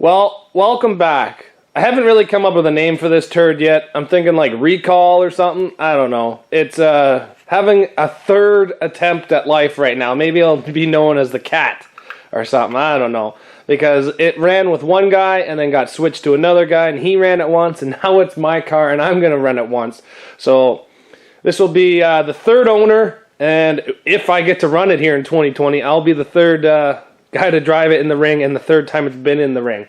Well, welcome back. I haven't really come up with a name for this turd yet. I'm thinking like recall or something. I don't know. It's having a third attempt at life right now. Maybe it'll be known as the cat or something. I don't know. Because it ran with one guy and then got switched to another guy and he ran it once and now it's my car and I'm going to run it once. So this will be the third owner, and if I get to run it here in 2020, I'll be the third guy to drive it in the ring and the third time it's been in the ring.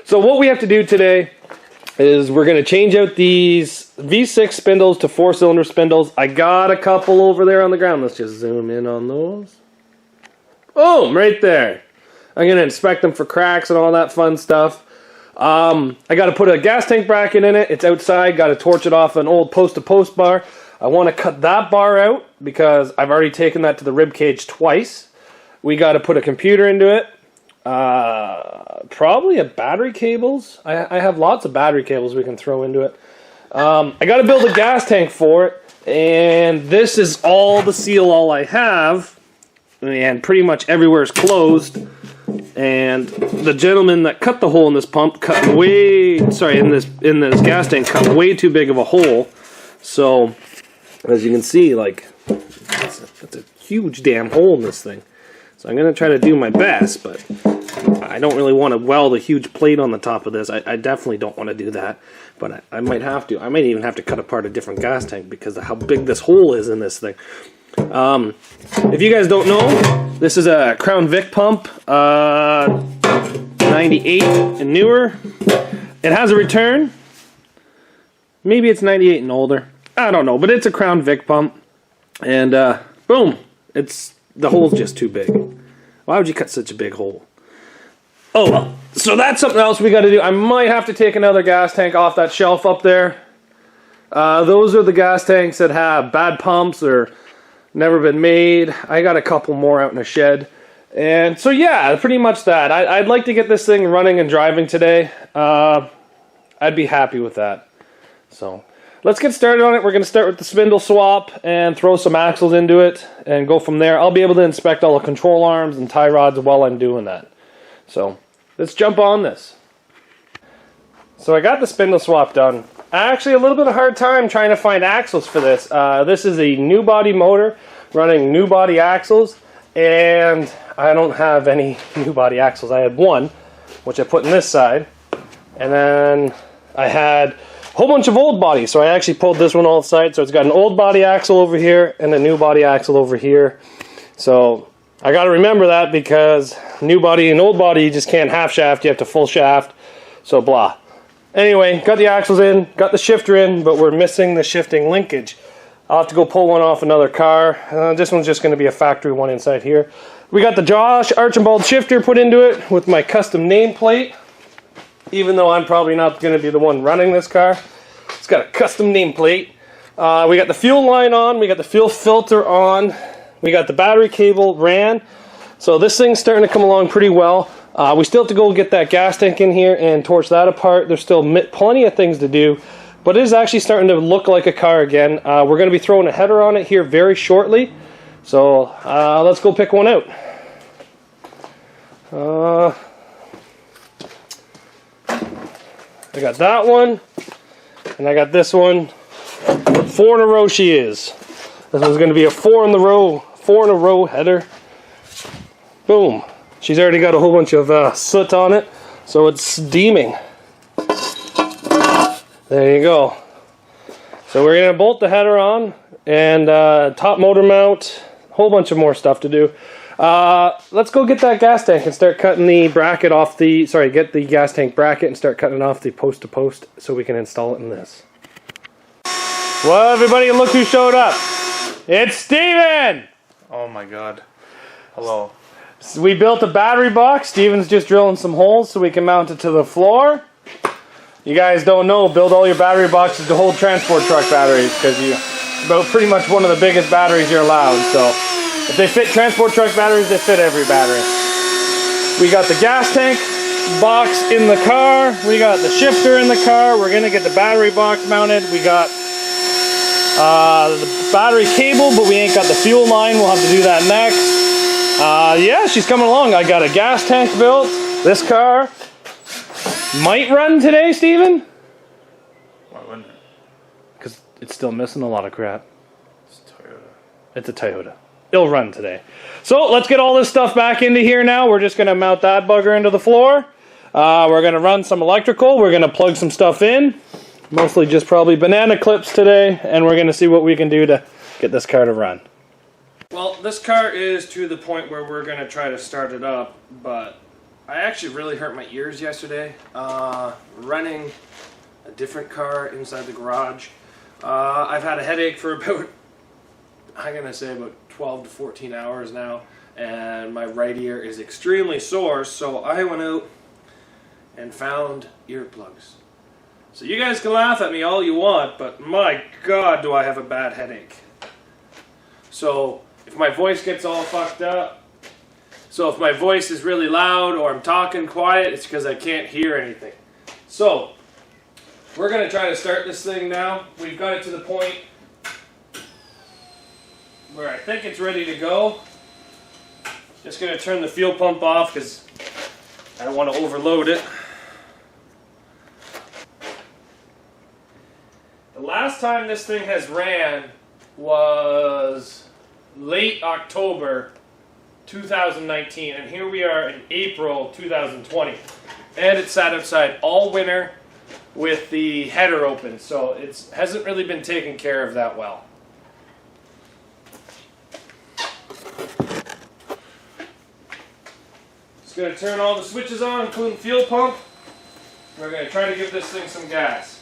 So what we have to do today is we're going to change out these V6 spindles to 4-cylinder spindles. I got a couple over there on the ground. Let's just zoom in on those. Boom, right there. I'm going to inspect them for cracks and all that fun stuff. I got to put a gas tank bracket in it. It's outside. Got to torch it off an old post-to-post bar. I want to cut that bar out because I've already taken that to the rib cage twice. We got to put a computer into it. Probably a battery cables. I have lots of battery cables we can throw into it. I got to build a gas tank for it. And this is all the seal all I have. And pretty much everywhere is closed. And the gentleman that cut the hole in this pump cut way, in this gas tank cut way too big of a hole. So as you can see, like that's a huge damn hole in this thing. So I'm gonna try to do my best, but I don't really want to weld a huge plate on the top of this. I definitely don't want to do that, but I might have to. I might even have to cut apart a different gas tank because of how big this hole is in this thing. If you guys don't know, this is a Crown Vic pump, 98 and newer. It has a return. Maybe it's 98 and older. I don't know, but it's a Crown Vic pump. And boom, the hole's just too big. Why would you cut such a big hole? Oh well, so that's something else we got to do. I might have to take another gas tank off that shelf up there. Those are the gas tanks that have bad pumps or never been made. I got a couple more out in a shed. And so yeah, pretty much that. I'd like to get this thing running and driving today. I'd be happy with that. So let's get started on it. We're going to start with the spindle swap and throw some axles into it and go from there. I'll be able to inspect all the control arms and tie rods while I'm doing that. So let's jump on this. So I got the spindle swap done. Actually, a little bit of a hard time trying to find axles for this. This is a new body motor running new body axles, and I don't have any new body axles. I had one, which I put in this side, and then I had a whole bunch of old bodies, so I actually pulled this one off the side. So it's got an old body axle over here and a new body axle over here. So I got to remember that because new body and old body, you just can't half shaft, you have to full shaft, so blah. Anyway, got the axles in, got the shifter in, but we're missing the shifting linkage. I'll have to go pull one off another car. This one's just going to be a factory one inside here. We got the Josh Archibald shifter put into it with my custom nameplate. Even though I'm probably not going to be the one running this car. It's got a custom nameplate. We got the fuel line on, we got the fuel filter on, we got the battery cable ran. So this thing's starting to come along pretty well. We still have to go get that gas tank in here and torch that apart. There's still plenty of things to do, but it is actually starting to look like a car again. We're going to be throwing a header on it here very shortly. So let's go pick one out. I got that one, and I got this one. 4 in a row she is. This one's going to be a 4 in a row header. Boom. She's already got a whole bunch of soot on it, so it's steaming. There you go. So we're going to bolt the header on, and top motor mount, a whole bunch of more stuff to do. Let's go get that gas tank and start cutting the bracket off the, get the gas tank bracket and start cutting it off the post to post so we can install it in this. Well, everybody, look who showed up. It's Steven! Oh my god. Hello. So we built a battery box. Steven's just drilling some holes so we can mount it to the floor. You guys don't know, build all your battery boxes to hold transport truck batteries because it's about pretty much one of the biggest batteries you're allowed. So if they fit transport truck batteries, they fit every battery. We got the gas tank box in the car. We got the shifter in the car. We're going to get the battery box mounted. We got the battery cable, but we ain't got the fuel line. We'll have to do that next. Yeah, she's coming along. I got a gas tank built. This car. Might run today, Steven? Why wouldn't it? Because it's still missing a lot of crap. It's Toyota. It's a Toyota. It'll run today. So let's get all this stuff back into here now. We're just going to mount that bugger into the floor. We're going to run some electrical. We're going to plug some stuff in. Mostly just probably banana clips today. And we're going to see what we can do to get this car to run. Well, this car is to the point where we're going to try to start it up. But I actually really hurt my ears yesterday. Running a different car inside the garage. I've had a headache for about, I'm going to say about 12 to 14 hours now, and my right ear is extremely sore, so I went out and found earplugs. So you guys can laugh at me all you want, but my God, do I have a bad headache. So if my voice gets all fucked up, so if my voice is really loud or I'm talking quiet, it's because I can't hear anything. So we're going to try to start this thing now. We've got it to the point where I think it's ready to go. Just going to turn the fuel pump off because I don't want to overload it. The last time this thing has ran was late October 2019, and here we are in April 2020. And it sat outside all winter with the header open, so it hasn't really been taken care of that well. Just going to turn all the switches on, including fuel pump. We're going to try to give this thing some gas.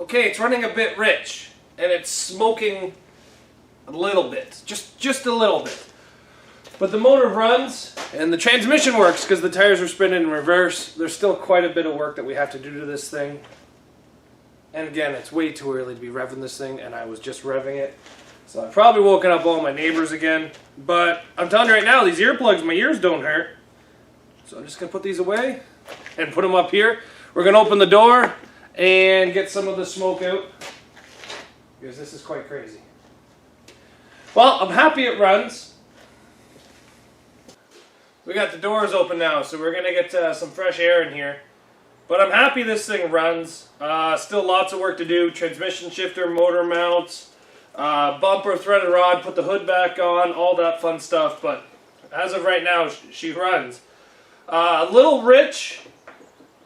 Okay, it's running a bit rich, and it's smoking a little bit, just a little bit. But the motor runs, and the transmission works because the tires are spinning in reverse. There's still quite a bit of work that we have to do to this thing. And again, it's way too early to be revving this thing, and I was just revving it. So I've probably woken up all my neighbors again. But I'm telling you right now, these earplugs, my ears don't hurt. So I'm just going to put these away and put them up here. We're going to open the door and get some of the smoke out, because this is quite crazy. Well, I'm happy it runs. We got the doors open now, so we're going to get some fresh air in here. But I'm happy this thing runs. Still lots of work to do. Transmission shifter, motor mounts, bumper, threaded rod, put the hood back on, all that fun stuff. But as of right now, she runs. A little rich,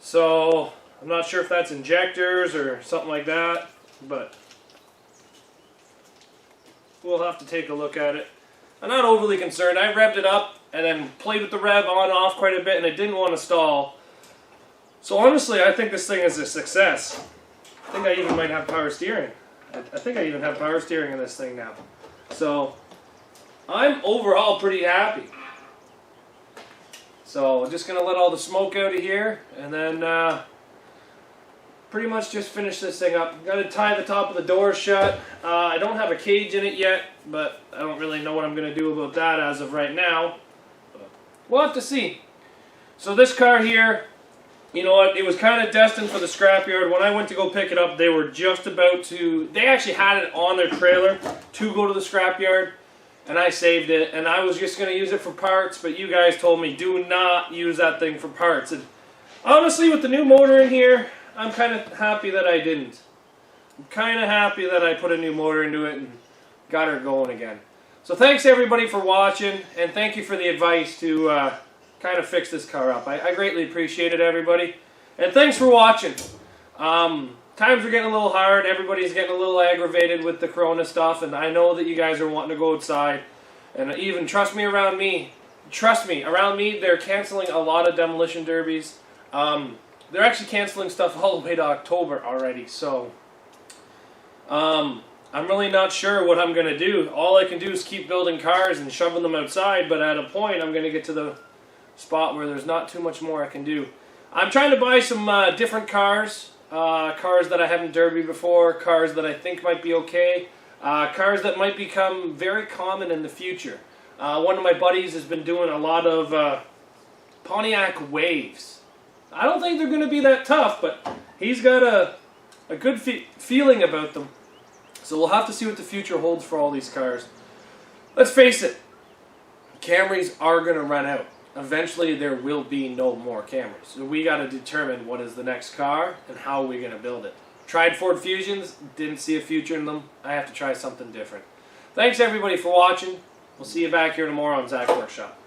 so I'm not sure if that's injectors or something like that, but we'll have to take a look at it. I'm not overly concerned. I revved it up and then played with the rev on and off quite a bit, and it didn't want to stall. So honestly, I think this thing is a success. I think I even might have power steering. I think I even have power steering in this thing now. So I'm overall pretty happy. So I'm just going to let all the smoke out of here, and then pretty much just finish this thing up. Got to tie the top of the door shut. I don't have a cage in it yet, but I don't really know what I'm going to do about that as of right now. We'll have to see. So this car here, you know what, it was kind of destined for the scrapyard. When I went to go pick it up, they were just about to, they actually had it on their trailer to go to the scrapyard, and I saved it, and I was just going to use it for parts, but you guys told me do not use that thing for parts. And honestly, with the new motor in here, I'm kind of happy that I didn't. I'm kind of happy that I put a new motor into it and got her going again. So thanks everybody for watching, and thank you for the advice to kind of fix this car up. I greatly appreciate it, everybody. And thanks for watching. Times are getting a little hard. Everybody's getting a little aggravated with the Corona stuff, and I know that you guys are wanting to go outside. And even, trust me, around me, they're canceling a lot of demolition derbies. They're actually canceling stuff all the way to October already, so I'm really not sure what I'm going to do. All I can do is keep building cars and shoving them outside, but at a point I'm going to get to the spot where there's not too much more I can do. I'm trying to buy some different cars, cars that I haven't derbied before, cars that I think might be okay, cars that might become very common in the future. One of my buddies has been doing a lot of Pontiac Waves. I don't think they're going to be that tough, but he's got a good feeling about them. So we'll have to see what the future holds for all these cars. Let's face it, Camrys are going to run out. Eventually there will be no more Camrys. So we got to determine what is the next car and how we're going to build it. Tried Ford Fusions, didn't see a future in them. I have to try something different. Thanks everybody for watching. We'll see you back here tomorrow on Zach Workshop.